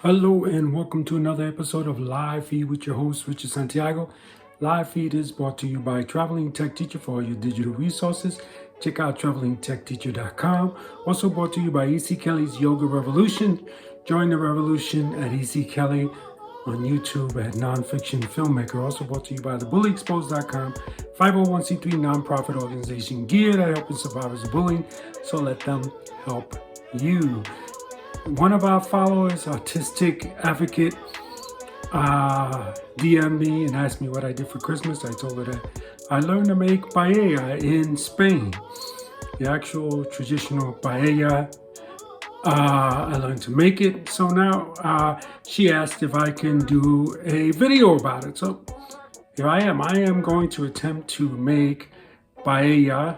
Hello and welcome to another episode of Live Feed with your host, Richard Santiago. Live Feed is brought to you by Traveling Tech Teacher for all your digital resources. Check out travelingtechteacher.com. Also brought to you by EC Kelly's Yoga Revolution. Join the revolution at EC Kelly on YouTube at Nonfiction Filmmaker. Also brought to you by thebullyexposed.com, 501c3 nonprofit organization geared at helping survivors of bullying. So let them help you. One of our followers, Autistic Advocate, DM'd me and asked me what I did for Christmas. I told her that I learned to make paella in Spain, the actual traditional paella. I learned to make it. So now she asked if I can do a video about it. So here I am. I am going to attempt to make paella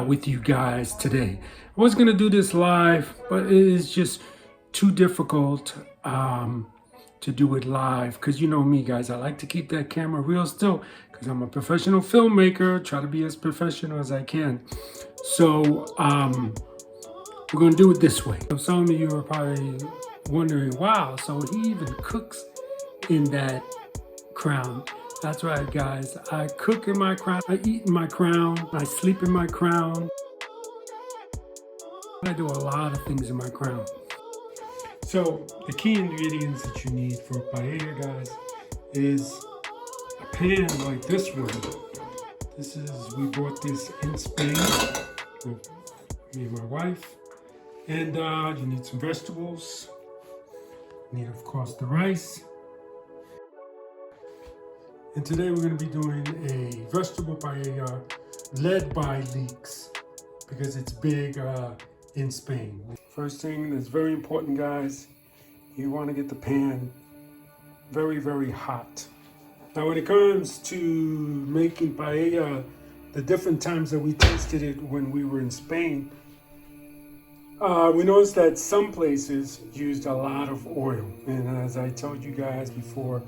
with you guys today. I was going to do this live, but it is just too difficult to do it live because you know me, guys. I like to keep that camera real still because I'm a professional filmmaker, try to be as professional as I can. So we're going to do it this way. So some of you are probably wondering, wow, so he even cooks in that crown. That's right, guys. I cook in my crown, I eat in my crown, I sleep in my crown. I do a lot of things in my crown. So the key ingredients that you need for paella, guys, is a pan like this one. We bought this in Spain with me and my wife. And you need some vegetables. You need, of course, the rice. And today we're going to be doing a vegetable paella led by leeks because it's big in Spain. First thing that's very important, guys, you want to get the pan very, very hot. Now when it comes to making paella, the different times that we tasted it when we were in Spain, we noticed that some places used a lot of oil. And as I told you guys before,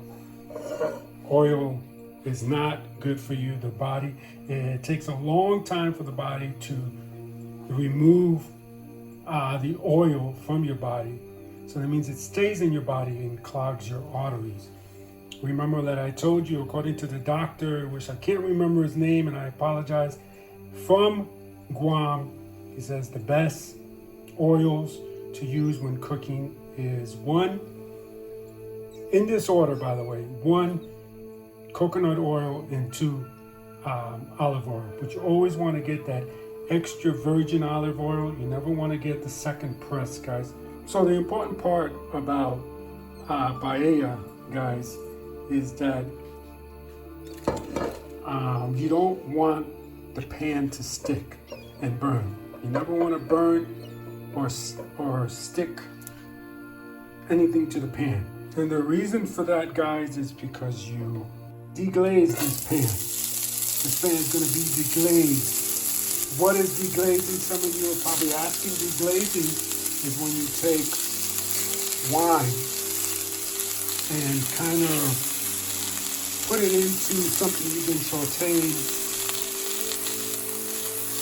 oil is not good for you, the body. It takes a long time for the body to remove the oil from your body. So that means it stays in your body and clogs your arteries. Remember that I told you, according to the doctor, which I can't remember his name and I apologize, from Guam, he says the best oils to use when cooking is one, in this order by the way, 1 coconut oil and 2 olive oil. But you always want to get that extra virgin olive oil. You never want to get the second press, guys. So the important part about paella, guys, is that you don't want the pan to stick and burn. You never want to burn or stick anything to the pan. And the reason for that, guys, is because you deglaze this pan. This pan is going to be deglazed. What is deglazing? Some of you are probably asking. Deglazing is when you take wine and kind of put it into something you've been sauteing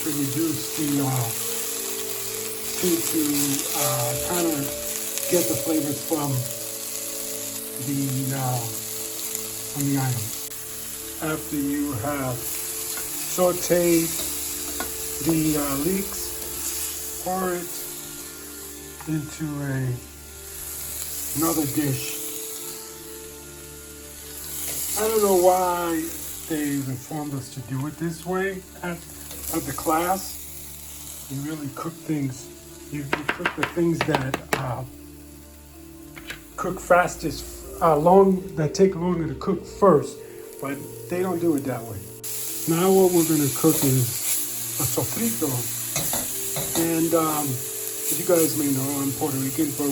to reduce the kind of get the flavors from the item. After you have sauteed the leeks, pour it into another dish. I don't know why they've informed us to do it this way at the class. You really cook things. You cook the things that cook fastest, that take longer to cook first, but they don't do it that way. Now what we're going to cook is a sofrito, and as you guys may know, I'm Puerto Rican, but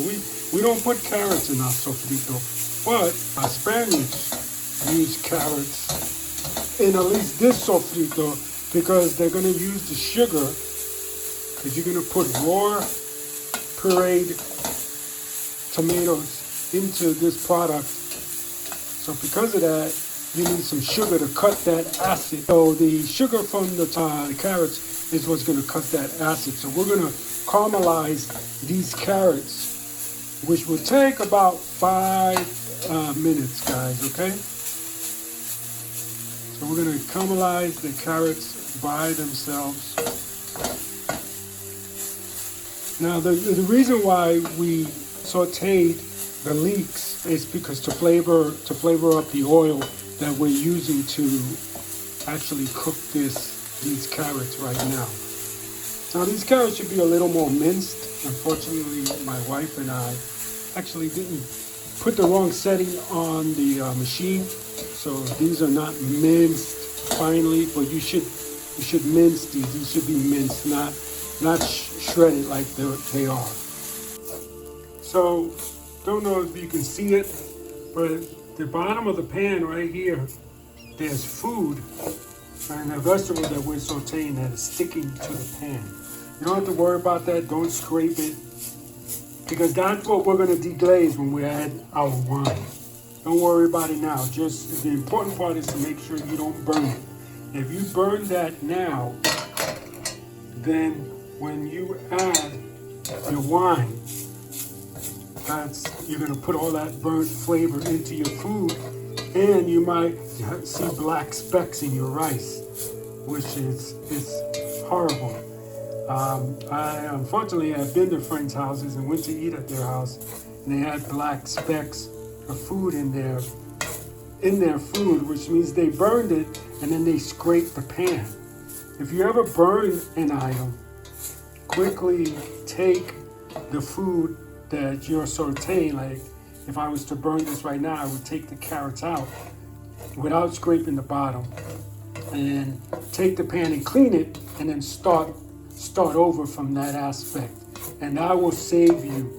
we don't put carrots in our sofrito, but our Spaniards use carrots in at least this sofrito because they're going to use the sugar, because you're going to put raw pureed tomatoes into this product. So because of that, you need some sugar to cut that acid. So the sugar from the carrots is what's going to cut that acid. So we're going to caramelize these carrots which will take about 5 minutes, guys, okay? So we're going to caramelize the carrots by themselves. Now, the reason why we sauteed the leeks is because to flavor up the oil that we're using to actually cook these carrots right now. Now, these carrots should be a little more minced. Unfortunately, my wife and I actually didn't put the wrong setting on the machine, so these are not minced finely. But you should mince these. These should be minced, not shredded like they are. So, don't know if you can see it, but the bottom of the pan right here, there's food and a vegetable that we're sauteing that is sticking to the pan. You don't have to worry about that. Don't scrape it, because that's what we're going to deglaze when we add our wine. Don't worry about it now. Just the important part is to make sure you don't burn it. If you burn that now, then when you add your wine, you're going to put all that burnt flavor into your food, and you might see black specks in your rice, which is horrible. Unfortunately, I've been to friends' houses and went to eat at their house, and they had black specks of food in their food, which means they burned it and then they scraped the pan. If you ever burn an item, quickly take the food that you're sauteing. Like if I was to burn this right now, I would take the carrots out without scraping the bottom, and take the pan and clean it, and then start over from that aspect, and that will save you.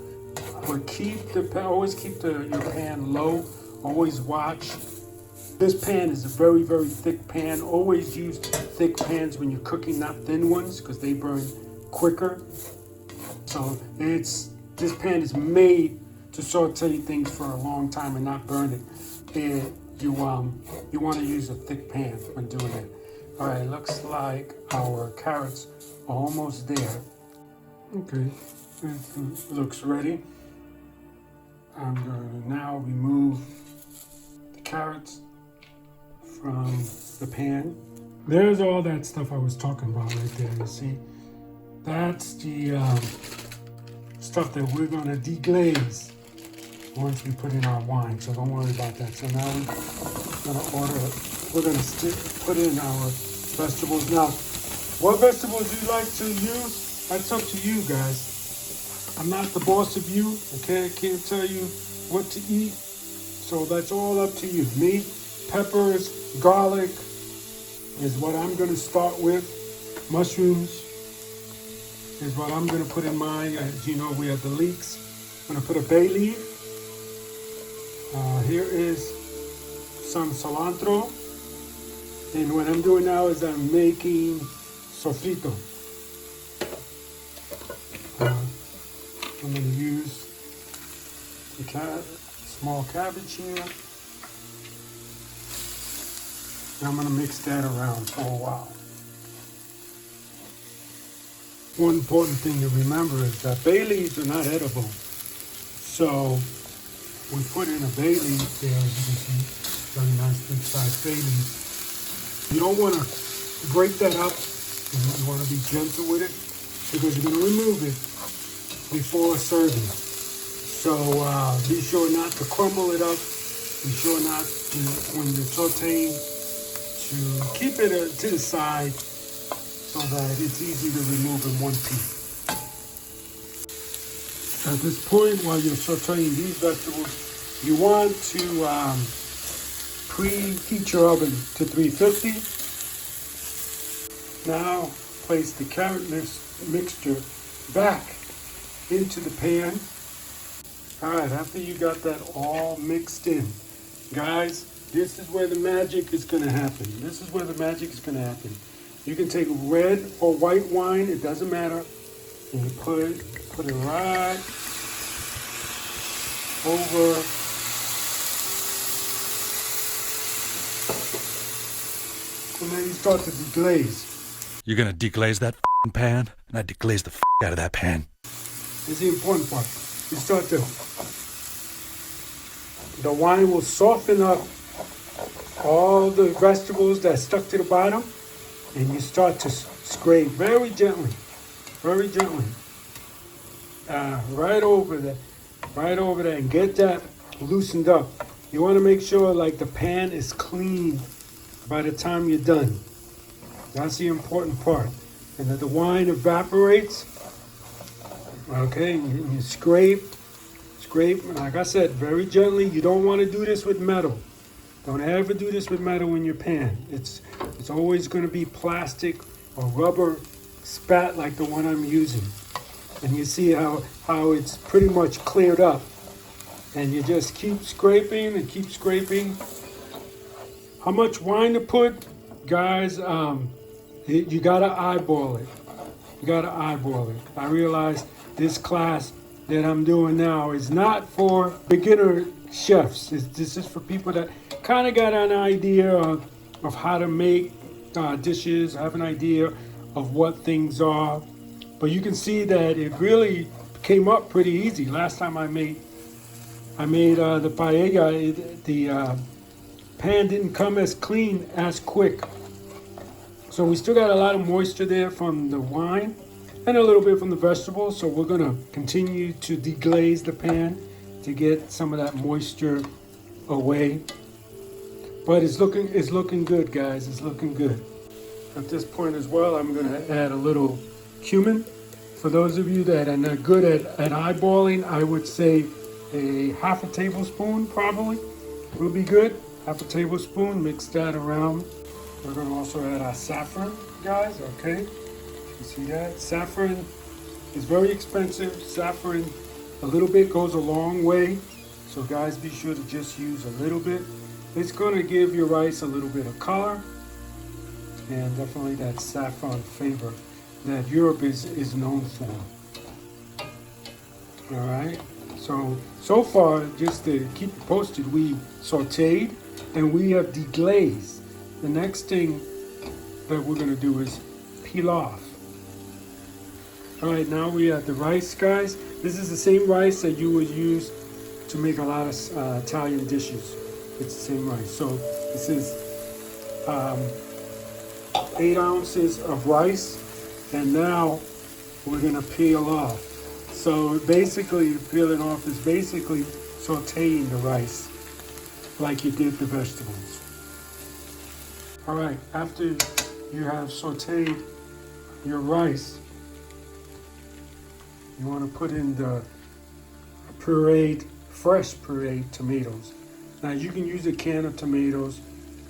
But always keep your pan low. Always watch. This pan is a very, very thick pan. Always use thick pans when you're cooking, not thin ones, because they burn quicker. So this pan is made to saute things for a long time and not burn it. And you want to use a thick pan when doing it. All right, looks like our carrots are almost there. Okay, it looks ready. I'm going to now remove the carrots from the pan. There's all that stuff I was talking about right there. You see, that's the stuff that we're going to deglaze once we put in our wine. So don't worry about that. So now we're going to put in our vegetables. Now, what vegetables you like to use, that's up to you guys. I'm not the boss of you, okay? I can't tell you what to eat, so that's all up to you. Me, peppers, garlic is what I'm going to start with. Mushrooms is what I'm going to put in mine. As you know, we have the leeks. I'm going to put a bay leaf. Here is some cilantro. And what I'm doing now is I'm making sofrito. I'm going to use the small cabbage here. And I'm going to mix that around for a while. One important thing to remember is that bay leaves are not edible. So we put in a bay leaf there, as you can see, very nice big size bay leaf. You don't want to break that up. You want to be gentle with it, because you're going to remove it before serving. So be sure not to crumble it up. Be sure not to, when you're sauteing, to keep it to the side so that it's easy to remove in one piece. At this point, while you're sauteing these vegetables, you want to preheat your oven to 350. Now place the carrot mixture back into the pan. All right, after you got that all mixed in, guys, this is where the magic is going to happen. This is where the magic is going to happen. You can take red or white wine, it doesn't matter, and you put it right over and then you start to deglaze. You're gonna deglaze that pan, and I deglaze the out of that pan. It's the important part. You start to the wine will soften up all the vegetables that stuck to the bottom, and you start to scrape very gently, right over there, and get that loosened up. You want to make sure like the pan is clean by the time you're done. That's the important part. And that the wine evaporates. Okay, you scrape, like I said, very gently. You don't want to do this with metal. Don't ever do this with metal in your pan. It's always going to be plastic or rubber spat like the one I'm using. And you see how it's pretty much cleared up. And you just keep scraping and keep scraping. How much wine to put? Guys, you gotta eyeball it. I realize this class that I'm doing now is not for beginner chefs. This is for people that kind of got an idea of how to make dishes, have an idea of what things are. But you can see that it really came up pretty easy. Last time I made the paella, the pan didn't come as clean as quick. So we still got a lot of moisture there from the wine and a little bit from the vegetables. So we're gonna continue to deglaze the pan to get some of that moisture away. But it's looking good, guys. It's looking good. At this point as well, I'm gonna add a little cumin. For those of you that are not good at eyeballing, I would say a half a tablespoon probably will be good. Half a tablespoon, mix that around. We're gonna also add our saffron, guys, okay? You see that? Saffron is very expensive. Saffron, a little bit goes a long way. So guys, be sure to just use a little bit. It's gonna give your rice a little bit of color and definitely that saffron flavor that Europe is known for. All right, so far, just to keep you posted, we sauteed and we have deglazed. The next thing that we're gonna do is peel off. All right, now we have the rice, guys. This is the same rice that you would use to make a lot of Italian dishes. It's the same rice. So this is 8 ounces of rice, and now we're gonna peel off. So basically, peeling off is basically sauteing the rice like you did the vegetables. All right, after you have sauteed your rice, you want to put in the fresh pureed tomatoes. Now you can use a can of tomatoes.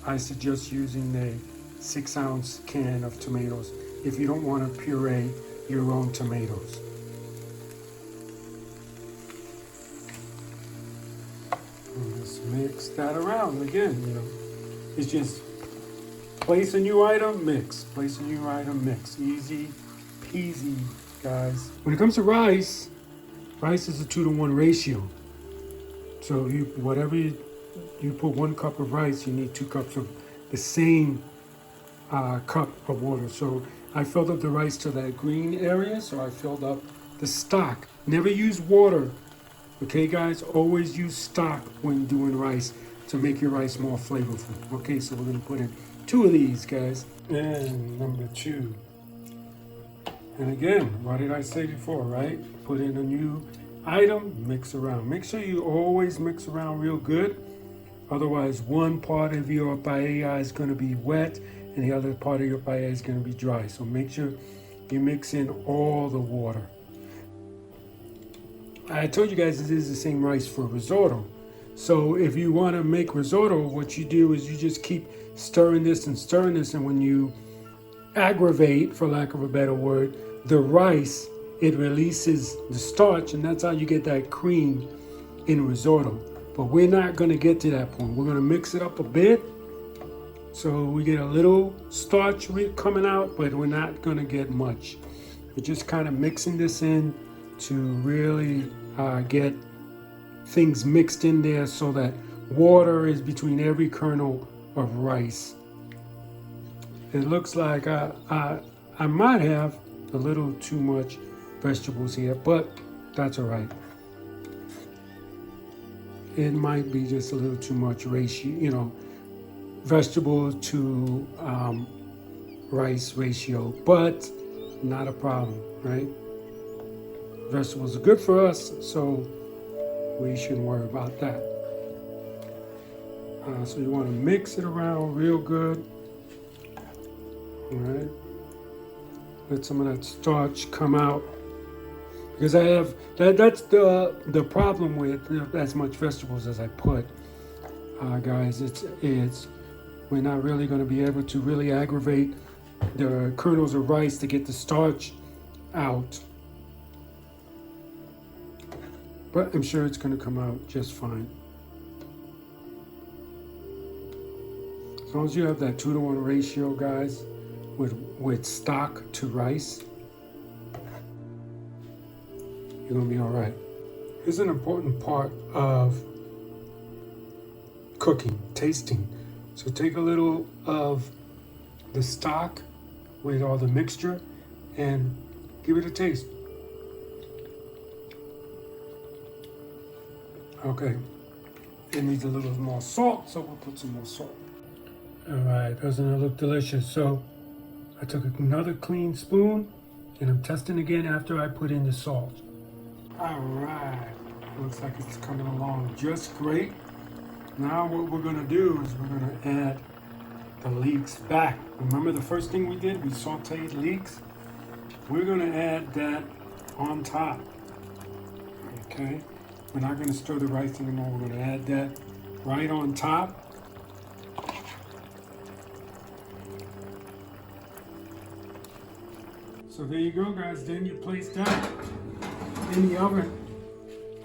I suggest using a 6-ounce can of tomatoes if you don't want to puree your own tomatoes. And just mix that around again, you know. It's just place a new item, mix. Place a new item, mix. Easy peasy, guys. When it comes to rice is a 2-to-1 ratio. So whatever you put 1 cup of rice, you need 2 cups of the same cup of water. So I filled up the rice to that green area, so I filled up the stock. Never use water, okay, guys? Always use stock when doing rice to make your rice more flavorful. Okay, so we're gonna put in 2 of these, guys. And number 2. And again, what did I say before, right? Put in a new item, mix around. Make sure you always mix around real good. Otherwise, one part of your paella is going to be wet and the other part of your paella is going to be dry. So make sure you mix in all the water. I told you guys this is the same rice for risotto. So if you want to make risotto, what you do is you just keep stirring this, and when you aggravate, for lack of a better word, the rice, it releases the starch, and that's how you get that cream in risotto. But we're not going to get to that point. We're going to mix it up a bit so we get a little starch coming out, but we're not going to get much. We're just kind of mixing this in to really get things mixed in there so that water is between every kernel of rice. It looks like I might have a little too much vegetables here, but that's all right. it might be just a little too much ratio, vegetable to rice ratio, but not a problem, right? Vegetables are good for us, so we shouldn't worry about that. So you want to mix it around real good. All right. Let some of that starch come out. Because I have that's the problem with as much vegetables as I put, guys. It's we're not really going to be able to really aggravate the kernels of rice to get the starch out. But I'm sure it's going to come out just fine. As long as you have that 2-to-1 ratio, guys, with stock to rice, you're going to be all right. Here's an important part of cooking, tasting. So take a little of the stock with all the mixture and give it a taste. Okay, it needs a little more salt, so we'll put some more salt. All right, doesn't it look delicious? So I took another clean spoon and I'm testing again after I put in the salt. All right, looks like it's coming along just great. Now what we're gonna do is we're gonna add the leeks back. Remember the first thing we did? We sauteed leeks. We're gonna add that on top, okay? We're not gonna stir the rice anymore. We're gonna add that right on top. So there you go, guys. Then you place that in the oven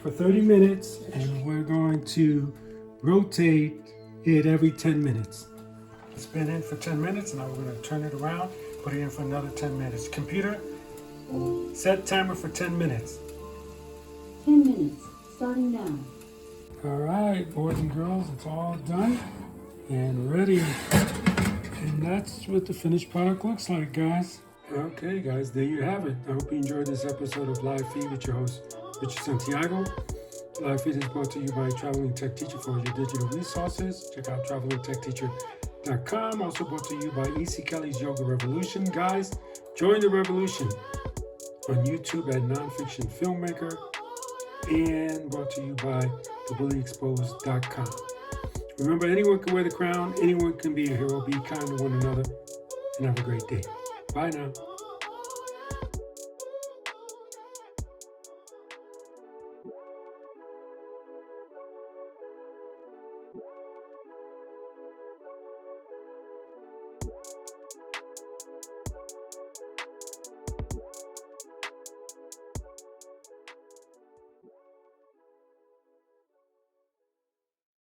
for 30 minutes, and we're going to rotate it every 10 minutes. It's been in for 10 minutes, and now we're going to turn it around, put it in for another 10 minutes. Computer, set timer for 10 minutes. 10 minutes, starting now. All right, boys and girls, it's all done and ready. And that's what the finished product looks like, guys. Okay, guys, there you have it. I hope you enjoyed this episode of Live Feed with your host, Richard Santiago. Live Feed is brought to you by Traveling Tech Teacher for your digital resources. Check out travelingtechteacher.com. Also brought to you by E.C. Kelly's Yoga Revolution. Guys, join the revolution on YouTube at Nonfiction Filmmaker, and brought to you by thebullyexposed.com. Remember, anyone can wear the crown, anyone can be a hero. Be kind to one another, and have a great day. Bye now.